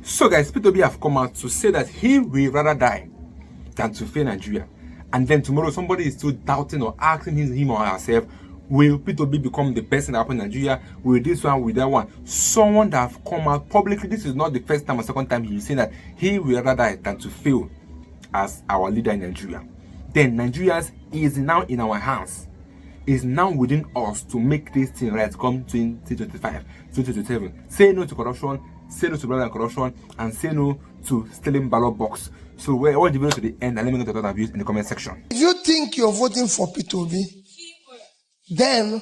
So guys, Peter Obi have come out to say that he will rather die than to fail Nigeria. And then tomorrow somebody is still doubting or asking him or herself, will Peter Obi become the best in Nigeria? Will this one, will that one? Someone that have come out publicly, this is not the first time or second time he's saying that he will rather die than to fail as our leader in Nigeria. Then Nigeria is now in our hands. Is now within us to make this thing right come 2025, 2027. Say no to corruption, say no to blood and corruption, and say no to stealing ballot box. So we're all the video to the end, and let me know the thought of views in the comment section. If you think you're voting for Peter Obi, then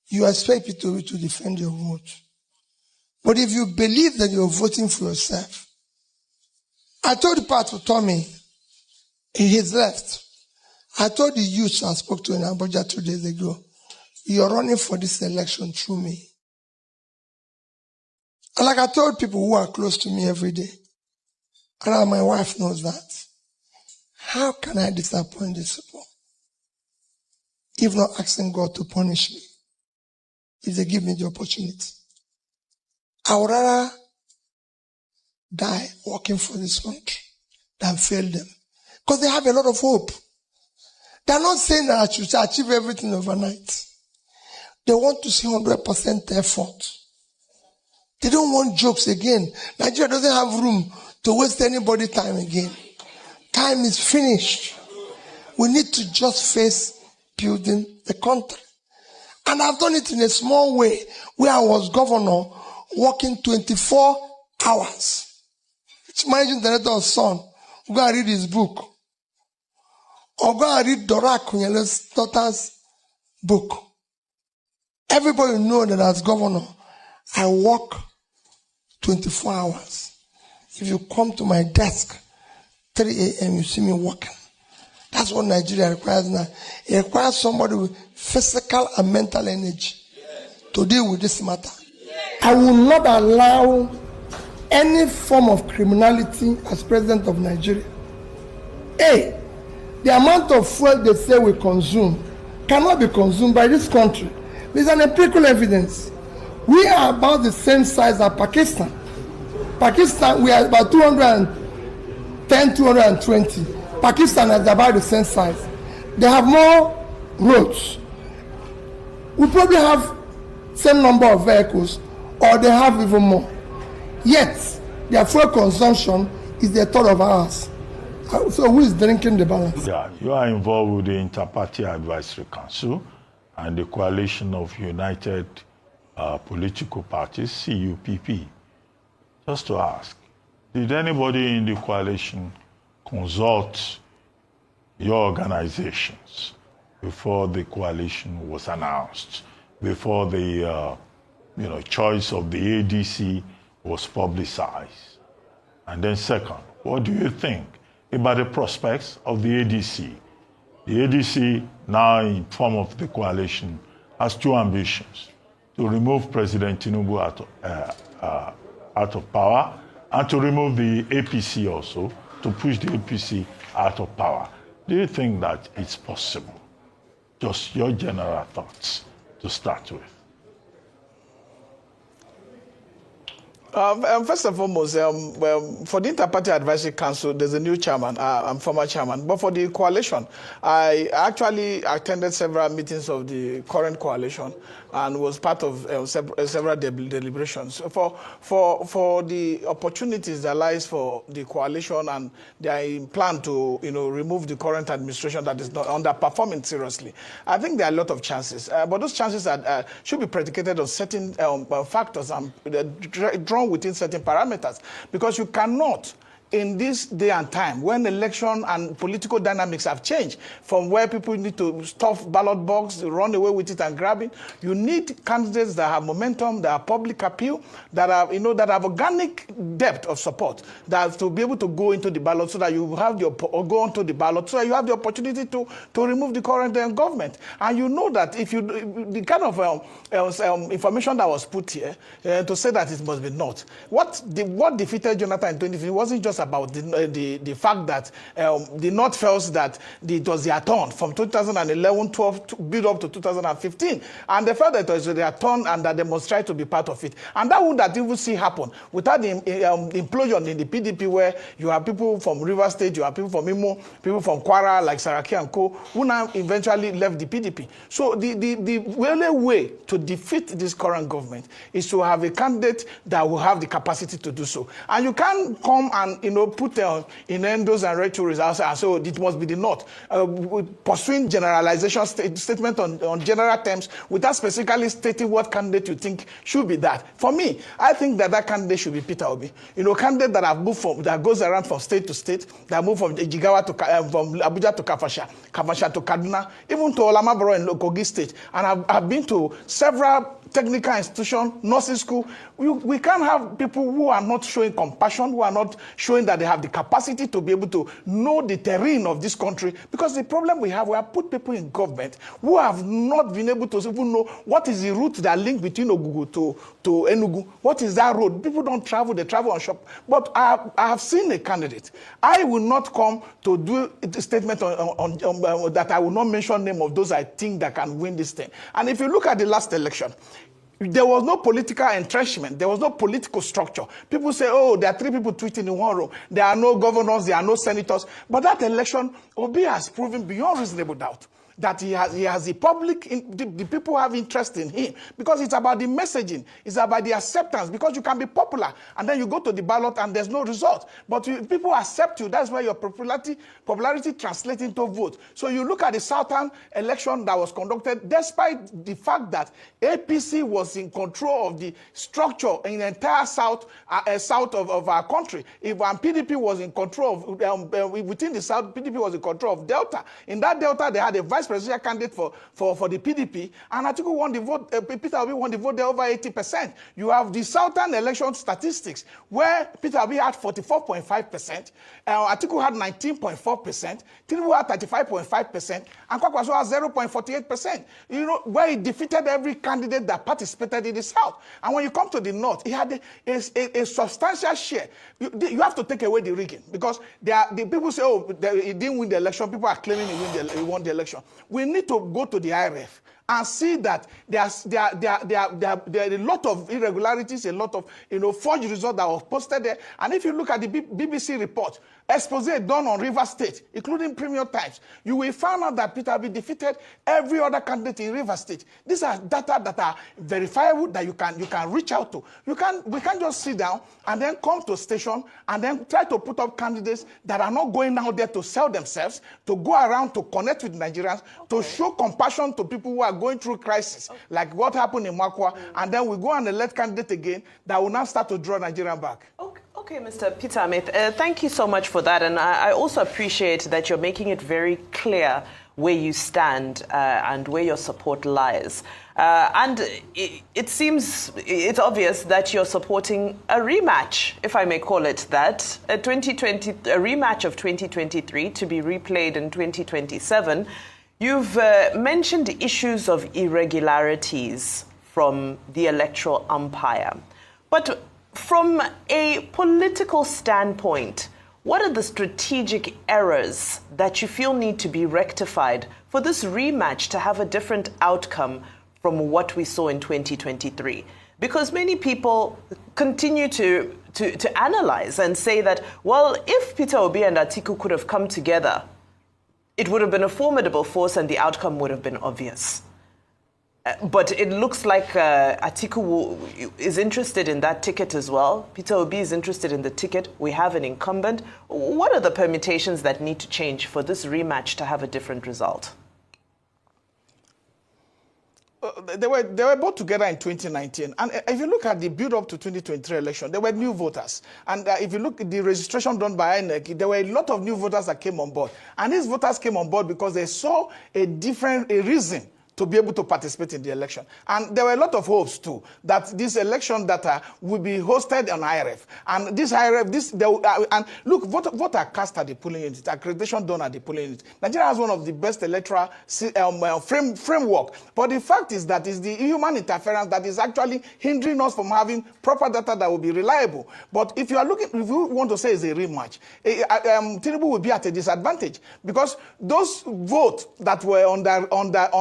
you expect Peter Obi to defend your vote. But if you believe that you're voting for yourself, I told Pat Tommy, he's left. I told the youth I spoke to in Abuja 2 days ago, you're running for this election through me. And like I told people who are close to me every day, and my wife knows that, how can I disappoint these people if not asking God to punish me if they give me the opportunity? I would rather die working for this country than fail them. Because they have a lot of hope. They're not saying that I should achieve everything overnight. They want to see 100% effort. They don't want jokes again. Nigeria doesn't have room to waste anybody's time again. Time is finished. We need to just face building the country. And I've done it in a small way where I was governor working 24 hours. It's managing director's son. Go and read his book. Or go and read Dora Akunyele's daughter's book. Everybody knows that as governor, I work 24 hours. If you come to my desk, 3 a.m., you see me working. That's what Nigeria requires now. It requires somebody with physical and mental energy to deal with this matter. I will not allow any form of criminality as president of Nigeria. The amount of fuel they say we consume cannot be consumed by this country. There's an empirical evidence. We are about the same size as Pakistan. Pakistan, we are about 210, 220. Pakistan is about the same size. They have more roads. We probably have same number of vehicles, or they have even more. Yet, their fuel consumption is a third of ours. So who is drinking the balance? Yeah, you are involved with the Inter-Party Advisory Council and the Coalition of United Political Parties, CUPP. Just to ask, did anybody in the coalition consult your organizations before the coalition was announced, before the choice of the ADC was publicized? And then second, what do you think about the prospects of the ADC? The ADC, now in form of the coalition, has two ambitions: to remove President Tinubu out of power, and to remove the APC also, to push the APC out of power. Do you think that it's possible? Just your general thoughts to start with. First and foremost, for the Inter-Party Advisory Council, there's a new chairman. I'm former chairman. But for the coalition, I actually attended several meetings of the current coalition and was part of several deliberations. For the opportunities that lies for the coalition and their plan to remove the current administration that is not underperforming seriously, I think there are a lot of chances. But those chances should be predicated on certain factors and drawn within certain parameters, because you cannot, in this day and time, when election and political dynamics have changed from where people need to stuff ballot box, run away with it and grab it, you need candidates that have momentum, that have public appeal, that have, that have organic depth of support, that have to be able to go into the ballot so that you have or go onto the ballot so that you have the opportunity to remove the current government. And you know that if you, the kind of information that was put here to say that it must be not. What defeated Jonathan in 2015 wasn't just conscious about the fact that the North felt that it was their turn from 2011-12 to build up to 2015, and they felt that it was their turn and that they must try to be part of it. And that would not even see happen without the implosion in the PDP, where you have people from River State, you have people from Imo, people from Kwara, like Saraki and Co., who now eventually left the PDP. So the only way to defeat this current government is to have a candidate that will have the capacity to do so. And you can't come and put innuendos and rhetoric and say, so it must be the North, pursuing generalization statement on general terms without specifically stating what candidate you think should be that. For me, I think that candidate should be Peter Obi. Candidate that have moved that goes around from state to state, that move from Jigawa to from Abuja to Kafasha to Kaduna, even to Olamaboro in Kogi State, and I've been to several technical institutions, nursing school. We can't have people who are not showing compassion, who are not showing that they have the capacity to be able to know the terrain of this country. Because the problem we have put people in government who have not been able to even know what is the route that link between Ogugu to Enugu. What is that road? People don't travel, they travel on shop. But I have seen a candidate. I will not come to do a statement on that I will not mention name of those I think that can win this thing. And if you look at the last election, there was no political entrenchment. There was no political structure. People say, oh, there are 3 people tweeting in one room. There are no governors, there are no senators. But that election, Obi has proven beyond reasonable doubt that he has the public, the people have interest in him, because it's about the messaging, it's about the acceptance, because you can be popular and then you go to the ballot and there's no result. But people accept you, that's why your popularity translates into vote. So you look at the Southern election that was conducted, despite the fact that APC was in control of the structure in the entire south of our country. If PDP was in control of, within the South, PDP was in control of Delta. In that Delta, they had a vice presidential candidate for the PDP, and Atiku won the vote. Peter Obi won the vote there over 80%. You have the Southern election statistics where Peter Obi had 44.5%, Atiku had 19.4%, Tinubu had 35.5%, and Kwakwaso had 0.48%. Where he defeated every candidate that participated in the South. And when you come to the North, he had a substantial share. You have to take away the rigging, because the people say, oh, he didn't win the election. People are claiming he won the election. We need to go to the IRF and see that there are a lot of irregularities, a lot of forged results that were posted there. And if you look at the BBC report, expose done on River State, including Premium Times, you will find out that Peter Obi defeated every other candidate in River State. These are data that are verifiable, that you can reach out to. We can't just sit down and then come to a station and then try to put up candidates that are not going out there to sell themselves, to go around to connect with Nigerians, to show compassion to people who are going through crisis, like what happened in Makwa, and then we go and elect candidate again that will now start to draw Nigeria back. Okay, Mr. Peter Amit, thank you so much for that. And I also appreciate that you're making it very clear where you stand and where your support lies. And it seems, it's obvious that you're supporting a rematch, if I may call it that, a rematch of 2023 to be replayed in 2027. You've mentioned issues of irregularities from the electoral umpire. But from a political standpoint, what are the strategic errors that you feel need to be rectified for this rematch to have a different outcome from what we saw in 2023? Because many people continue to analyze and say that, well, if Peter Obi and Atiku could have come together, it would have been a formidable force and the outcome would have been obvious. But it looks like Atiku is interested in that ticket as well. Peter Obi is interested in the ticket. We have an incumbent. What are the permutations that need to change for this rematch to have a different result? They were both together in 2019. And if you look at the build-up to 2023 election, there were new voters. And if you look at the registration done by INEC, there were a lot of new voters that came on board. And these voters came on board because they saw a reason to be able to participate in the election. And there were a lot of hopes too that this election data will be hosted on IRF. And this IRF, and look, voter cast at the polling unit, accreditation done at the polling unit. Nigeria has one of the best electoral framework. But the fact is that it's the human interference that is actually hindering us from having proper data that will be reliable. But if you are looking, if you want to say it's a rematch, Tinubu will be at a disadvantage because those votes that were that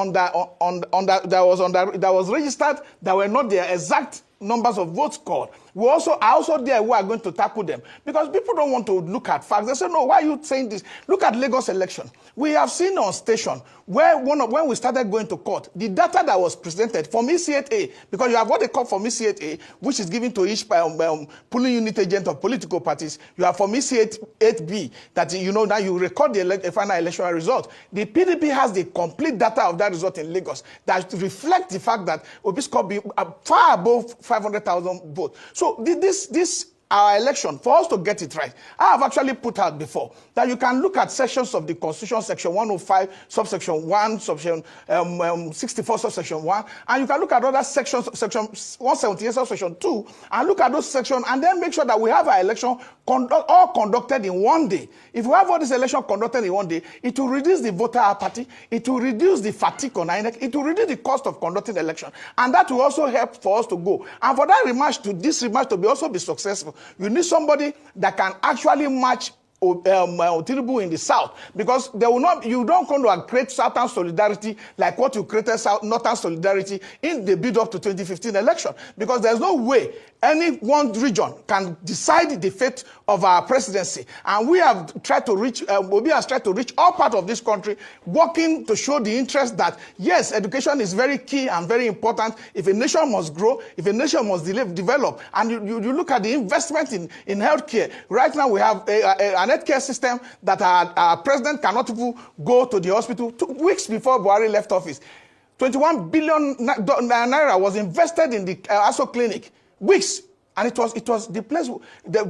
was registered that were not the exact numbers of votes scored. We are also there who are going to tackle them because people don't want to look at facts. They say, no, why are you saying this? Look at Lagos election. We have seen on station where when we started going to court, the data that was presented from EC8A, because you have what they call from EC8A, which is given to each polling unit agent of political parties. You have from EC8B that now you record the final electoral result. The PDP has the complete data of that result in Lagos that reflects the fact that Obi scored be far above 500,000 votes. So this our election, for us to get it right, I have actually put out before that you can look at sections of the Constitution, section 105, subsection 1, section 64, subsection 1, and you can look at other sections, section 178, subsection 2, and look at those sections, and then make sure that we have our election all conducted in one day. If we have all this election conducted in one day, it will reduce the voter apathy, it will reduce the fatigue on INEC, it will reduce the cost of conducting election, and that will also help for us to go. And for that this rematch to also be successful, you need somebody that can actually match Tinubu in the South, because you don't want to create Southern solidarity like what you created Northern solidarity in the build up to 2015 election, because there's no way any one region can decide the fate of our presidency. And we have tried to reach, Obi has tried to reach all parts of this country, working to show the interest that, yes, education is very key and very important. If a nation must grow, if a nation must develop, and you look at the investment in healthcare. Right now we have an healthcare system that our president cannot even go to the hospital 2 weeks before Buhari left office. 21 billion naira was invested in the ASO clinic. Weeks, and it was the place. There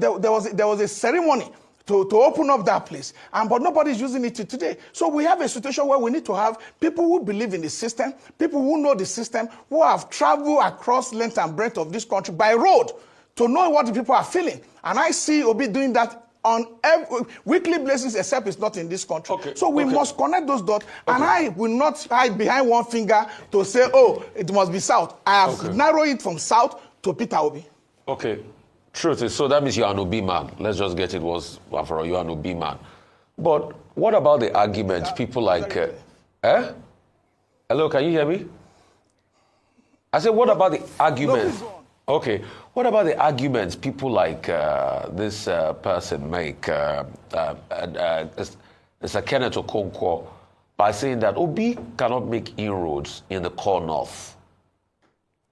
was a ceremony to open up that place, but nobody's using it today. So we have a situation where we need to have people who believe in the system, people who know the system, who have traveled across length and breadth of this country by road to know what the people are feeling. And I see Obi doing that on every weekly basis, except it's not in this country. Okay. So we must connect those dots, and I will not hide behind one finger to say, oh, it must be South. I have narrowed it from South to Peter Obi. Okay. Truth is, so that means you're an Obi man. Let's just get it was for you're an Obi man. But what about the arguments people like Hello, can you hear me? I said, what about the arguments? Okay. What about the arguments people like this person make, Mr. Kenneth Okonkwo, by saying that Obi cannot make inroads in the core north?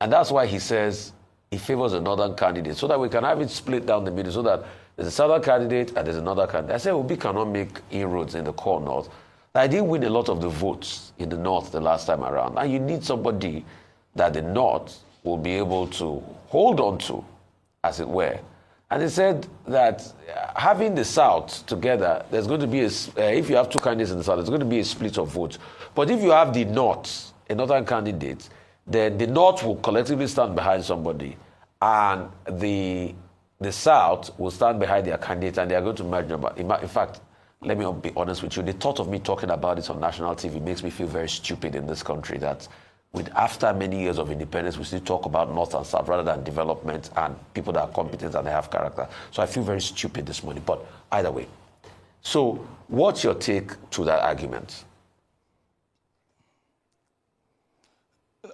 And that's why he says he favors a northern candidate, so that we can have it split down the middle, so that there's a southern candidate and there's another candidate. I said Obi cannot make inroads in the core north. I didn't win a lot of the votes in the north the last time around. And you need somebody that the north will be able to hold on to, as it were. And he said that having the south together, there's going to be if you have two candidates in the south, there's going to be a split of votes. But if you have the north, a northern candidate, then the north will collectively stand behind somebody, and the south will stand behind their candidate, and they are going to merge. In fact, let me be honest with you, the thought of me talking about it on national TV makes me feel very stupid in this country, that after many years of independence, we still talk about north and south rather than development and people that are competent and they have character. So I feel very stupid this morning, but either way. So what's your take to that argument?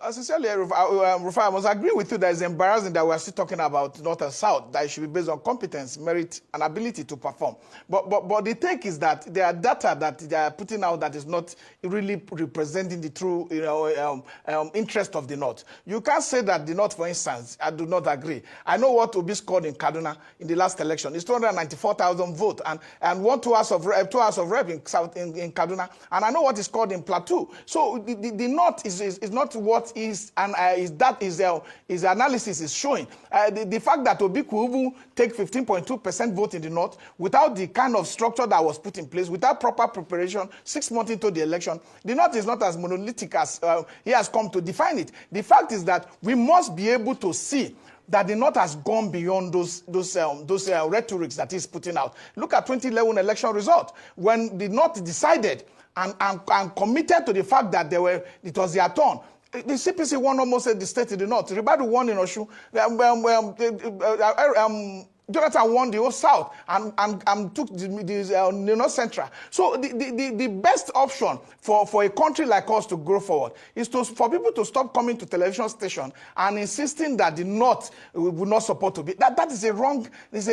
Sincerely, Rufai, I must agree with you that it's embarrassing that we're still talking about North and South, that it should be based on competence, merit, and ability to perform. But the take is that there are data that they are putting out that is not really representing the true interest of the North. You can't say that the North, for instance, I do not agree. I know what Obi scored in Kaduna in the last election. It's 294,000 votes and 2 hours of rep in Kaduna. And I know what is scored in Plateau. So the North is not what what his analysis is showing. The fact that Obi could even take 15.2% vote in the North without the kind of structure that was put in place, without proper preparation, 6 months into the election, the North is not as monolithic as he has come to define it. The fact is that we must be able to see that the North has gone beyond those rhetorics that he's putting out. Look at 2011 election result, when the North decided and committed to the fact that it was their turn. The CPC won almost the state in the North. Ribadu won in Oshu. Jonathan won the whole South and took the North Central. So the best option for a country like us to grow forward is for people to stop coming to television station and insisting that the North would not support to be. That is a wrong. This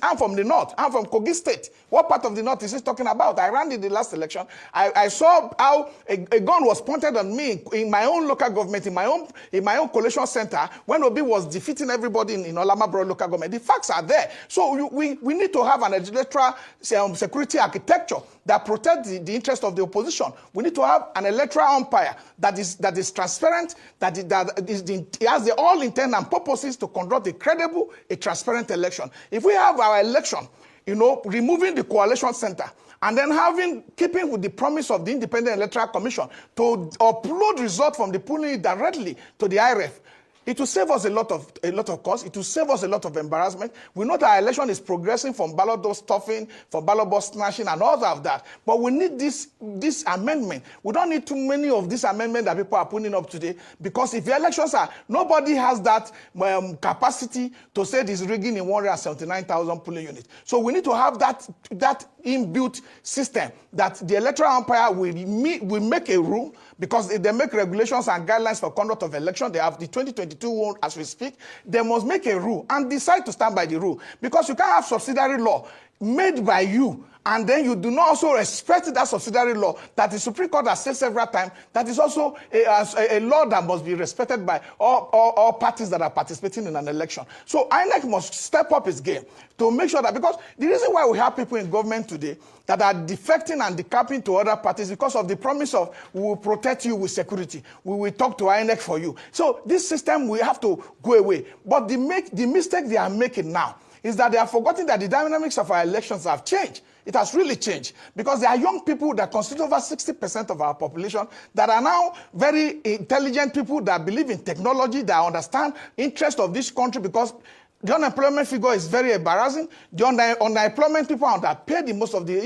I'm from the North. I'm from Kogi State. What part of the North is he talking about? I ran in the last election. I saw how a gun was pointed on me in my own local government, in my own collation center, when Obi was defeating everybody in Olamabro local government. The facts are there. So we need to have an electoral security architecture that protects the interest of the opposition. We need to have an electoral umpire that is transparent, that has all intent and purposes to conduct a credible, a transparent election. If we have our election, removing the coalition center, and then keeping with the promise of the Independent Electoral Commission to upload results from the polling directly to the IRF, it will save us a lot of cost. It will save us a lot of embarrassment. We know that our election is progressing from ballot box stuffing, from ballot box snatching, and all of that. But we need this amendment. We don't need too many of these amendments that people are putting up today, because if the elections nobody has that capacity to say this rigging in 179,000 polling units. So we need to have that inbuilt system that the electoral umpire will make a rule, because they make regulations and guidelines for conduct of election. They have the 2022 one as we speak. They must make a rule and decide to stand by the rule, because you can't have subsidiary law made by you and then you do not also respect that subsidiary law that the Supreme Court has said several times that is also a law that must be respected by all parties that are participating in an election. So INEC must step up its game to make sure that, because the reason why we have people in government today that are defecting and decamping to other parties because of the promise of we will protect you with security, we will talk to INEC for you. So this system will have to go away. But the mistake they are making now is that they are forgetting that the dynamics of our elections have changed. It has really changed, because there are young people that constitute over 60% of our population that are now very intelligent people that believe in technology, that understand interest of this country, because the unemployment figure is very embarrassing. The unemployment people are underpaid in most of the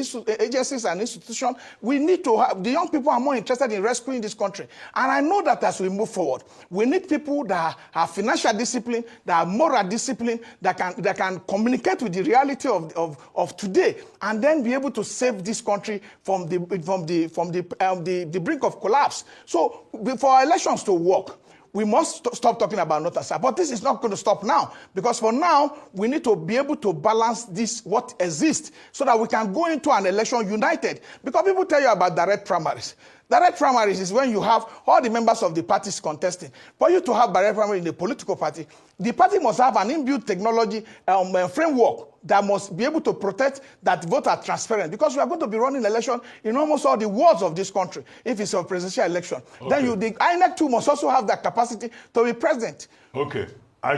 agencies and institutions. We need to have, the young people are more interested in rescuing this country. And I know that as we move forward, we need people that have financial discipline, that have moral discipline, that can communicate with the reality of today, and then be able to save this country from the brink of collapse. So for our elections to work, we must stop talking about North and South. But this is not going to stop now, because for now, we need to be able to balance what exists, so that we can go into an election united. Because people tell you about direct primaries. Direct primaries is when you have all the members of the parties contesting. For you to have direct primary in a political party, the party must have an inbuilt technology framework that must be able to protect that vote are transparent. Because we are going to be running election in almost all the wards of this country if it's a presidential election. Okay. Then the INEC too must also have that capacity to be present. Okay.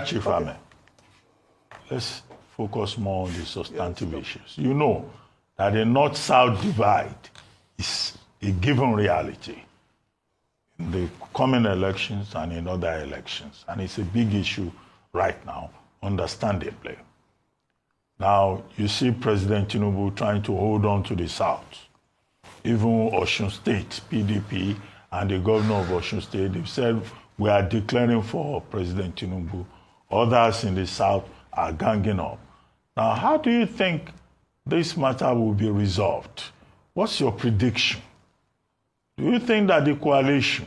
Chief Ahmed, let's focus more on the substantive issues. You know that the North-South divide is a given reality in the coming elections and in other elections. And it's a big issue right now, understandably. Now, you see President Tinubu trying to hold on to the South. Even Osun State, PDP, and the governor of Osun State, they've said, we are declaring for President Tinubu. Others in the South are ganging up. Now, how do you think this matter will be resolved? What's your prediction? Do you think that the coalition,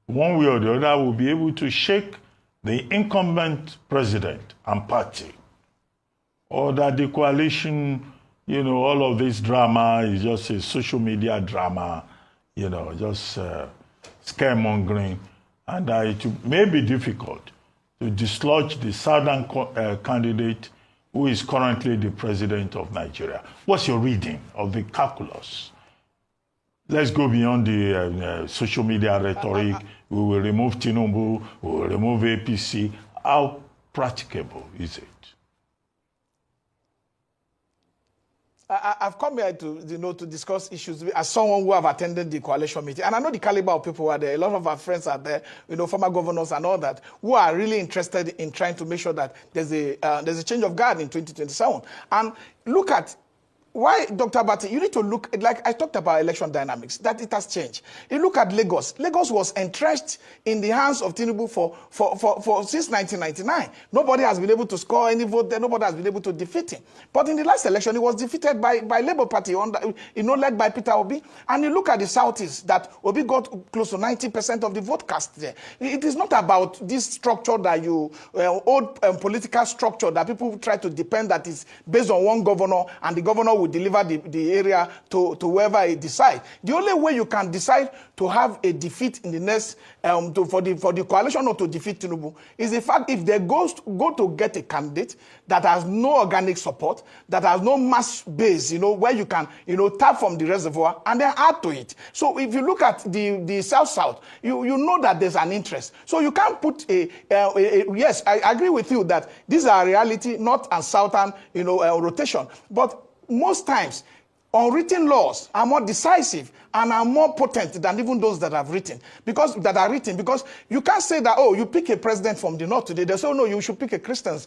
one way or the other, will be able to shake the incumbent president and party? Or that the coalition, all of this drama is just a social media drama, just scaremongering, and that it may be difficult to dislodge the southern candidate who is currently the president of Nigeria? What's your reading of the calculus? Let's go beyond the social media rhetoric. we will remove Tinubu, we will remove APC. How practicable is it? I've come here to discuss issues as someone who have attended the coalition meeting, and I know the caliber of people who are there. A lot of our friends are there, former governors and all that, who are really interested in trying to make sure that there's a change of guard in 2027. And look at why, Dr. Bati, you need to look, like I talked about election dynamics, that it has changed. You look at Lagos. Lagos was entrenched in the hands of Tinubu since 1999. Nobody has been able to score any vote there. Nobody has been able to defeat him. But in the last election, he was defeated by Labour Party, led by Peter Obi. And you look at the Southeast, that Obi got close to 90% of the vote cast there. It is not about this structure that old political structure that people try to depend that is based on one governor, and the governor will deliver the area to whoever he decides. The only way you can decide to have a defeat in the next for the coalition or to defeat Tinubu is the fact if they go to get a candidate that has no organic support, that has no mass base, where you can tap from the reservoir and then add to it. So if you look at the South, you know that there's an interest. So you can't put yes, I agree with you that these are reality, North and Southern rotation, but most times, unwritten laws are more decisive and are more potent than even those that are written. Because you can't say that, you pick a president from the north today. They say, no, you should pick a Christian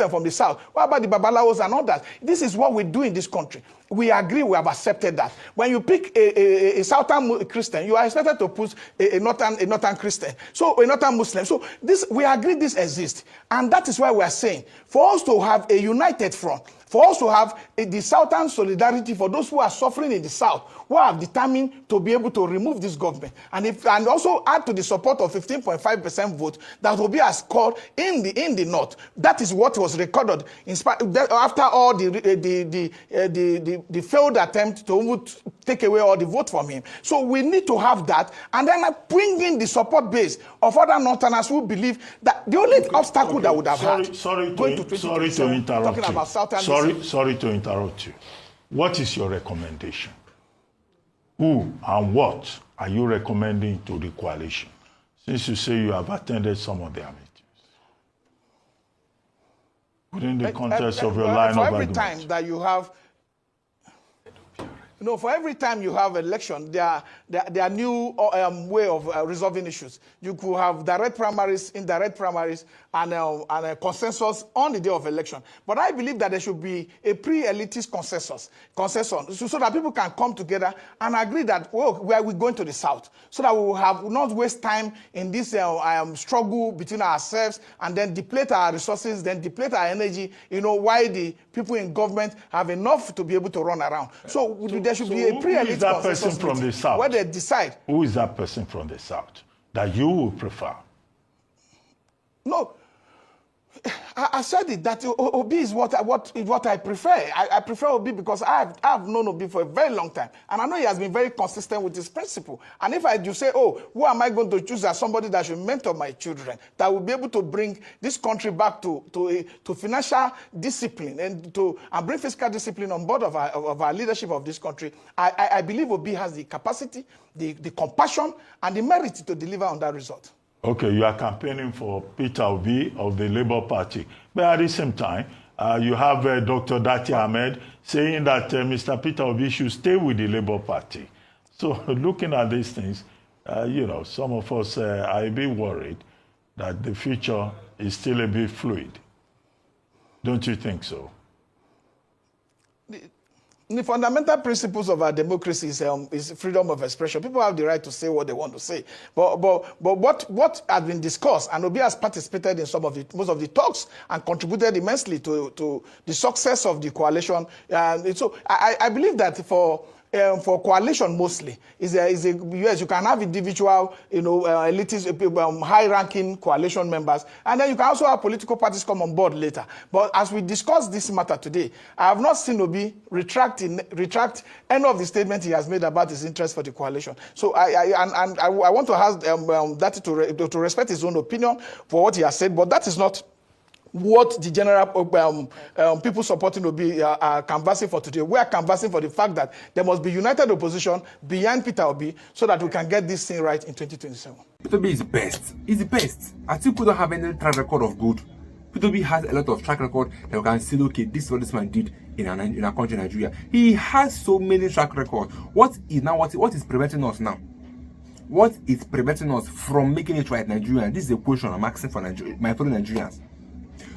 from the south. What about the Babalawos and all that? This is what we do in this country. We agree, we have accepted that. When you pick a southern Christian, you are expected to put a northern Christian, so a northern Muslim. So we agree this exists. And that is why we are saying, for us to have a united front, for us to have the Southern solidarity for those who are suffering in the South, who are determined to be able to remove this government, and also add to the support of 15.5% vote that Obi has scored in the North. That is what was recorded after all the failed attempt to take away all the vote from him. So we need to have that, and then bring in the support base of other Northerners who believe that the only obstacle that would have sorry to interrupt talking about Southern. Sorry to interrupt you. What is your recommendation? Who and what are you recommending to the coalition? Since you say you have attended some of their meetings. Within the context of your line of argument. For every time that you have, for every time you have election, there are new way of resolving issues. You could have direct primaries, indirect primaries, and a consensus on the day of election. But I believe that there should be a pre-elitist consensus so that people can come together and agree that, where are we going to the South? So that we will not waste time in this struggle between ourselves and then deplete our resources, then deplete our energy, while the people in government have enough to be able to run around. So there should be a pre-elite consensus from the South where they decide. Who is that person from the South that you would prefer? No, I said it, that Obi is what I prefer. I prefer Obi because I've known Obi for a very long time. And I know he has been very consistent with his principle. And if I do say, who am I going to choose as somebody that should mentor my children, that will be able to bring this country back to financial discipline and bring fiscal discipline on board of our leadership of this country, I believe Obi has the capacity, the compassion, and the merit to deliver on that result. Okay, you are campaigning for Peter Obi of the Labour Party. But at the same time, you have Dr. Dati Ahmed saying that Mr. Peter Obi should stay with the Labour Party. So looking at these things, some of us are a bit worried that the future is still a bit fluid. Don't you think so? The fundamental principles of our democracy is freedom of expression. People have the right to say what they want to say. But what has been discussed, and Obi has participated in most of the talks and contributed immensely to the success of the coalition. So I believe that for coalition mostly yes, you can have individual elitist high-ranking coalition members, and then you can also have political parties come on board later. But as we discuss this matter today, I have not seen Obi retract any of the statements he has made about his interest for the coalition. So I want to ask that to respect his own opinion for what he has said, but that is not what the general people supporting Obi are canvassing for today. We are canvassing for the fact that there must be united opposition behind Peter Obi so that we can get this thing right in 2027. Peter Obi is the best. He's the best. I think we don't have any track record of good. Peter Obi has a lot of track record that we can see, okay, this is what this man did in our country, Nigeria. He has so many track records. What is preventing us now? What is preventing us from making it right, Nigeria? This is a question I'm asking for my fellow Nigerians.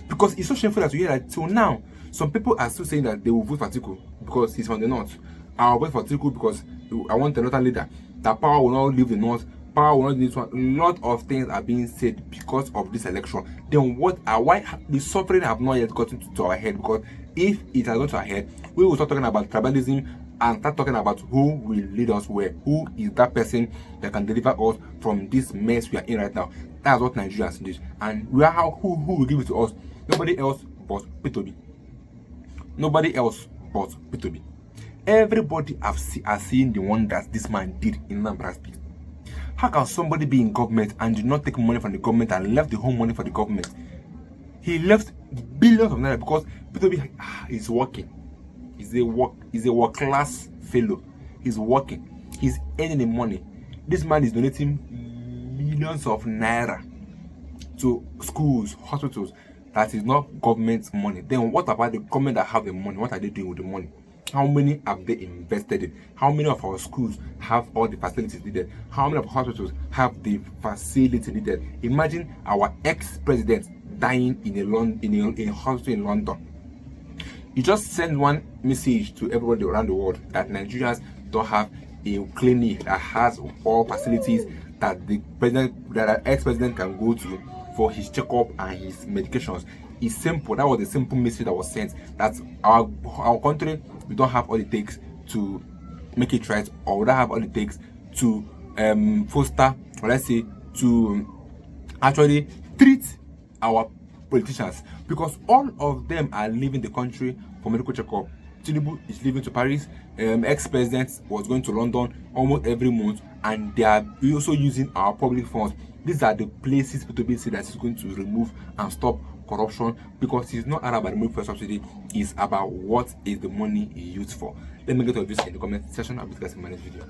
Because it's so shameful that we hear that till now, some people are still saying that they will vote for Atiku because he's from the north. I'll vote for Atiku because I want a northern leader. That power will not leave the north. Power will not leave this one. A lot of things are being said because of this election. Then why the suffering have not yet gotten to our head? Because if it has gone to our head, we will start talking about tribalism and start talking about who will lead us where. Who is that person that can deliver us from this mess we are in right now? That's what Nigerians need. And who will give it to us? Nobody else but Peter Obi. Nobody else but Peter Obi. Everybody are seeing the wonders this man did in Anambra State. How can somebody be in government and do not take money from the government and left the whole money for the government? He left billions of naira because Peter Obi is working. He's a work-class fellow. He's working. He's earning the money. This man is donating millions of naira to schools, hospitals. That is not government money. Then what about the government that have the money? What are they doing with the money? How many have they invested in? How many of our schools have all the facilities needed? How many of our hospitals have the facility needed? Imagine our ex-president dying in a hospital in London. You just send one message to everybody around the world that Nigerians don't have a clinic that has all facilities that the ex-president can go to for his checkup and his medications. It's simple. That was a simple message that was sent. That our country, we don't have all it takes to make it right, or we don't have all it takes to foster, or let's say to actually treat our politicians, because all of them are leaving the country for medical checkup. Tinubu is leaving to Paris. Ex-president was going to London almost every month, and they are also using our public funds. These are the places Peter Obi said that he's going to remove and stop corruption, because it's not about removing fuel subsidy, it's about what is the money used for. Let me get to this in the comment section. I'll be discussing my next video.